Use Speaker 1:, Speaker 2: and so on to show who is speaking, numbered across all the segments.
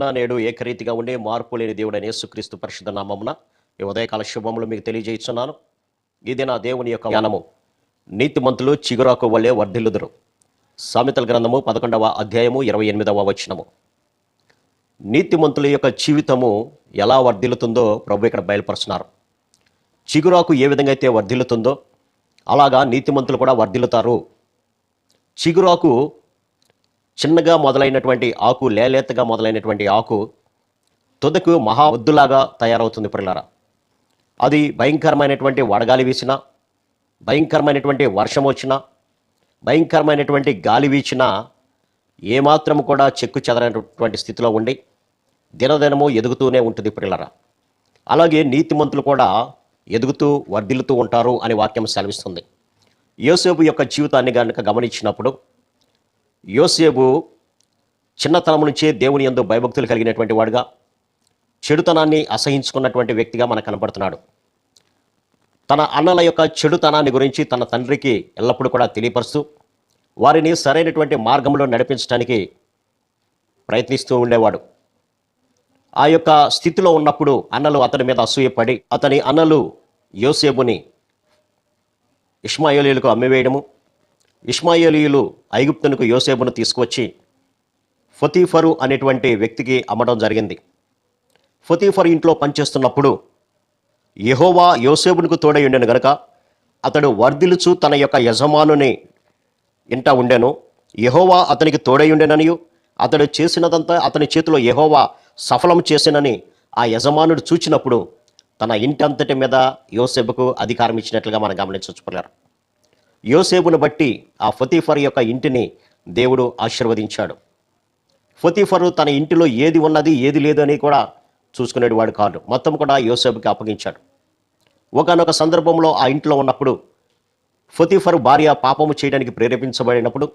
Speaker 1: నిన్న నేడు ఏకరీతిగా ఉండే మార్పు లేని దేవుడైన యేసుక్రీస్తు పరిశుద్ధ నామమున ఈ ఉదయకాల శుభములు మీకు తెలియజేస్తున్నాను. ఇది నా దేవుని యొక్క జ్ఞానము. నీతిమంతులు చిగురాకు వలె వర్ధిల్లుదురు. సామెతల గ్రంథము 11వ అధ్యాయము 28వ వచనము. నీతిమంతుల యొక్క జీవితము ఎలా వర్ధిల్లుతుందో ప్రభు ఇక్కడ బయలుపరుస్తున్నారు. చిగురాకు ఏ విధంగా అయితే వర్ధిల్లుతుందో అలాగా నీతిమంతులు కూడా వర్ధిల్లుతారు. చిగురాకు చిన్నగా మొదలైనటువంటి ఆకు, లేలేతగా మొదలైనటువంటి ఆకు తుదకు మహా ఒద్దులాగా తయారవుతుంది ప్రియులారా. అది భయంకరమైనటువంటి వడగాలి వీసినా, భయంకరమైనటువంటి వర్షం వచ్చినా, భయంకరమైనటువంటి గాలి వీచినా ఏమాత్రం కూడా చెక్కు చెదరైనటువంటి స్థితిలో ఉండి దినదినము ఎదుగుతూనే ఉంటుంది ప్రియులారా. అలాగే నీతిమంతులు కూడా ఎదుగుతూ వర్ధిల్లుతూ ఉంటారు అని వాక్యం సెలవిస్తుంది. యోసేపు యొక్క జీవితాన్ని కనుక గమనించినప్పుడు యోసేపు చిన్నతనం నుంచే దేవుని యందు భయభక్తులు కలిగినటువంటి వాడుగా, చెడుతనాన్ని అసహించుకున్నటువంటి వ్యక్తిగా మనకు కనపడుతున్నాడు. తన అన్నల యొక్క చెడుతనాన్ని గురించి తన తండ్రికి ఎల్లప్పుడూ కూడా తెలియపరుస్తూ వారిని సరైనటువంటి మార్గంలో నడిపించడానికి ప్రయత్నిస్తూ ఉండేవాడు. ఆ యొక్క స్థితిలో ఉన్నప్పుడు అన్నలు అతని మీద అసూయపడి అతని అన్నలు యోసేపుని ఇష్మాయేలీయులకు అమ్మివేయడము, ఇష్మాయేలీయులు ఐగుప్తునకు యోసేపును తీసుకువచ్చి పొతీఫరు అనేటువంటి వ్యక్తికి అమ్మడం జరిగింది. పొతీఫరు ఇంట్లో పనిచేస్తున్నప్పుడు యెహోవా యోసేపునకు తోడై ఉండెను గనుక అతడు వర్ధిల్లుచు తన యొక్క యజమానుని ఇంట ఉండెను. యెహోవా అతనికి తోడై ఉండెననియు అతడు చేసినదంతా అతని చేతిలో యెహోవా సఫలం చేసినని ఆ యజమానుడు చూచినప్పుడు తన ఇంటి అంతటి మీద యోసేపుకు అధికారం ఇచ్చినట్లుగా మనం గమనించవచ్చు. యోసేపును బట్టి ఆ పొతీఫరు యొక్క ఇంటిని దేవుడు ఆశీర్వదించాడు. పొతీఫరు తన ఇంటిలో ఏది ఉన్నది ఏది లేదు అని కూడా చూసుకునేవాడు కాదు. మొత్తం కూడా యోసేపుకి అప్పగించాడు. ఒకానొక సందర్భంలో ఆ ఇంట్లో ఉన్నప్పుడు పొతీఫరు భార్య పాపము చేయడానికి ప్రేరేపించబడినప్పుడు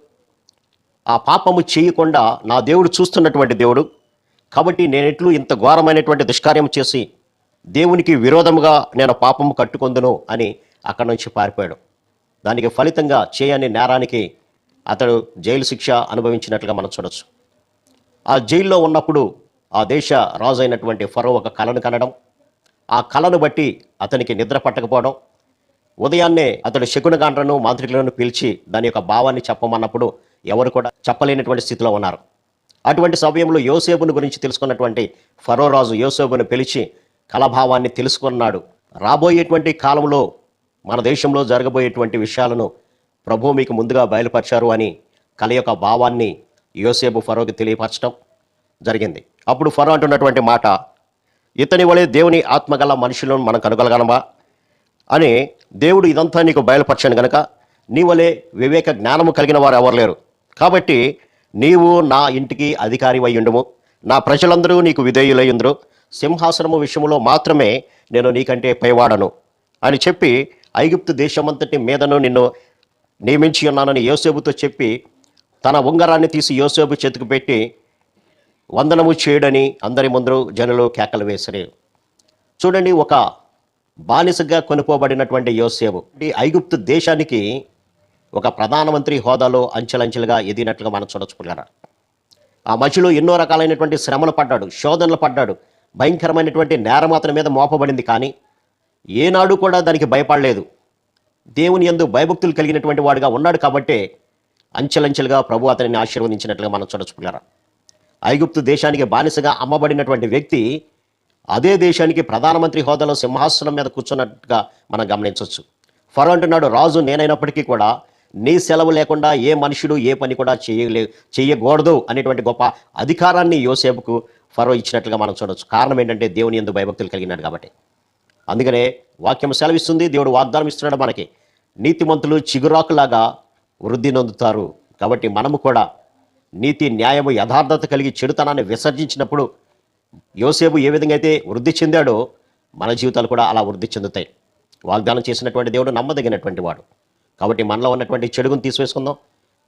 Speaker 1: ఆ పాపము చేయకుండా నా దేవుడు చూస్తున్నటువంటి దేవుడు కాబట్టి నేనెట్లు ఇంత ఘోరమైనటువంటి దుష్కార్యం చేసి దేవునికి విరోధముగా నేను పాపము కట్టుకొందును అని అక్కడి నుంచి పారిపోయాడు. దానికి ఫలితంగా చేయని నేరానికి అతడు జైలు శిక్ష అనుభవించినట్లుగా మనం చూడొచ్చు. ఆ జైల్లో ఉన్నప్పుడు ఆ దేశ రాజు అయినటువంటి ఫరో ఒక కలను కనడం, ఆ కలను బట్టి అతనికి నిద్ర పట్టకపోవడం, ఉదయాన్నే అతడు శకునగాండ్రను మాంత్రికులను పిలిచి దాని యొక్క భావాన్ని చెప్పమన్నప్పుడు ఎవరు కూడా చెప్పలేనటువంటి స్థితిలో ఉన్నారు. అటువంటి సమయంలో యోసేపును గురించి తెలుసుకున్నటువంటి ఫరో రాజు యోసేపును పిలిచి కలభావాన్ని తెలుసుకున్నాడు. రాబోయేటువంటి కాలంలో మన దేశంలో జరగబోయేటువంటి విషయాలను ప్రభు మీకు ముందుగా బయలుపరిచారు అని కల యొక్క భావాన్ని యోసేపు ఫరోకి తెలియపరచడం జరిగింది. అప్పుడు ఫరో అంటున్నటువంటి మాట, ఇతని వలె దేవుని ఆత్మగల మనుషులను మనం కనుగొనగలమా అని దేవుడు ఇదంతా నీకు బయలుపరచాను గనక నీ వలె వివేక జ్ఞానము కలిగిన వారు ఎవరు లేరు. కాబట్టి నీవు నా ఇంటికి అధికారి అయ్యుండుము, నా ప్రజలందరూ నీకు విధేయులయ్యుందరు, సింహాసనము విషయంలో మాత్రమే నేను నీకంటే పైవాడను అని చెప్పి ఐగుప్తు దేశమంతటి మీదను నిన్ను నియమించి ఉన్నానని యోసేపుతో చెప్పి తన ఉంగరాన్ని తీసి యోసేపు చేతికి పెట్టి వందనము చేయడని అందరి ముందు జనులు కేకలు వేసరి. చూడండి, ఒక బానిసగా కొనుక్కోబడినటువంటి యోసేపు ఈ ఐగుప్తు దేశానికి ఒక ప్రధానమంత్రి హోదాలో అంచెలంచెలుగా ఎదిగినట్లుగా మనం చూడొచ్చుకున్నారా. ఆ మధ్యలో ఎన్నో రకాలైనటువంటి శ్రమలు పడ్డాడు, శోధనలు పడ్డాడు, భయంకరమైనటువంటి నేరం అతని మీద మోపబడింది. కానీ ఏనాడు కూడా దానికి భయపడలేదు. దేవుని యందు భయభక్తులు కలిగినటువంటి వాడుగా ఉన్నాడు కాబట్టే అంచెలంచెలుగా ప్రభు అతనిని ఆశీర్వదించినట్లుగా మనం చూడొచ్చుకున్నారా. ఐగుప్తు దేశానికి బానిసగా అమ్మబడినటువంటి వ్యక్తి అదే దేశానికి ప్రధానమంత్రి హోదాలో సింహాసనం మీద కూర్చున్నట్టుగా మనం గమనించవచ్చు. ఫరో అంటున్నాడు, రాజు నేనైనప్పటికీ కూడా నీ సెలవు లేకుండా ఏ మనుషుడు ఏ పని కూడా చేయకూడదు అనేటువంటి గొప్ప అధికారాన్ని యోసేపుకు ఫరో ఇచ్చినట్లుగా మనం చూడవచ్చు. కారణం ఏంటంటే దేవుని యందు భయభక్తులు కలిగినాడు కాబట్టి. అందుకనే వాక్యం సెలవిస్తుంది, దేవుడు వాగ్దానం ఇస్తున్నాడు మనకి, నీతిమంతులు చిగురాకులాగా వృద్ధి నొందుతారు. కాబట్టి మనము కూడా నీతి, న్యాయము, యథార్థత కలిగి చెడుతనాన్ని విసర్జించినప్పుడు యోసేపు ఏ విధంగా అయితే వృద్ధి చెందాడో మన జీవితాలు కూడా అలా వృద్ధి చెందుతాయి. వాగ్దానం చేసినటువంటి దేవుడు నమ్మదగినటువంటి వాడు. కాబట్టి మనలో ఉన్నటువంటి చెడుగును తీసివేసుకుందాం,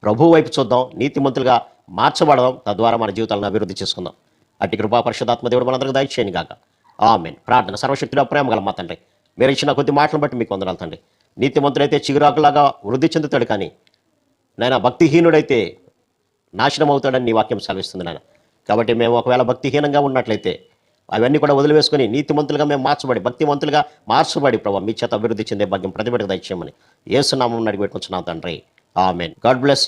Speaker 1: ప్రభు వైపు చూద్దాం, నీతిమంతులుగా మార్చబడదాం, తద్వారా మన జీవితాలను అభివృద్ధి చేసుకుందాం. అట్టి కృపా పరిశుద్ధాత్మ దేవుడు మనందరికీ దయచేయను గాక. ఆమేన్. ప్రార్థన. సర్వశక్తుడా ప్రేమ గల మా తండ్రి, మీరు ఇచ్చిన కొద్ది మాటలను బట్టి మీకు వందనాలు తండ్రి. నీతిమంతుడైతే చిగురాకులాగా వృద్ధి చెందుతాడు, కానీ నాయన భక్తిహీనుడైతే నాశనం అవుతాడని నీ వాక్యం సెలవిస్తుంది నాయన. కాబట్టి మేము ఒకవేళ భక్తిహీనంగా ఉన్నట్లయితే అవన్నీ కూడా వదిలివేసుకొని నీతిమంతులుగా మేము మార్చబడి భక్తిమంతులుగా మార్చబడి ప్రభావ మీ చేత అభివృద్ధి చెందే భాగ్యం ప్రతిబిడకు దయచేయమని యేసు నామమున అడిగి పెట్టుకుంటున్నాం తండ్రి. ఆమేన్. God bless.